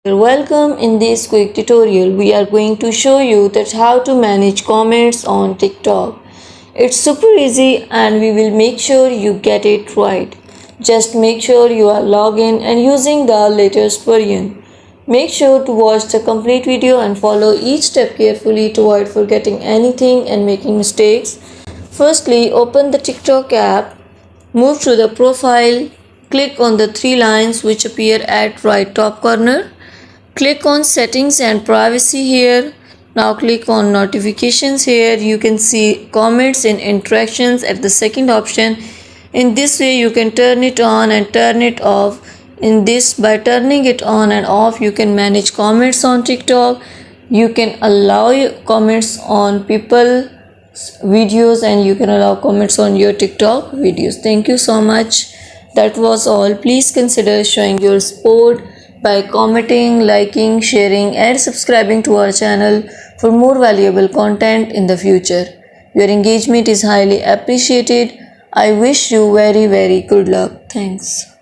Welcome. In this quick tutorial we are going to show you that how to manage comments on TikTok. It's super easy and we will make sure you get it right. Just make sure you are logged in and using the latest version. Make sure to watch the complete video and follow each step carefully to avoid forgetting anything and making mistakes. Firstly, open the TikTok app, move to the profile, click on the three lines which appear at right top corner. Click on settings and privacy here. Now click on notifications here. You can see comments and interactions at the second option. In this way you can turn it on and turn it off. By turning it on and off you can manage comments on TikTok. You can allow comments on people's videos and you can allow comments on your TikTok videos. Thank you so much. That was all. Please consider showing your support by commenting, liking, sharing and subscribing to our channel for more valuable content in the future. Your engagement is highly appreciated. I wish you very good luck. Thanks.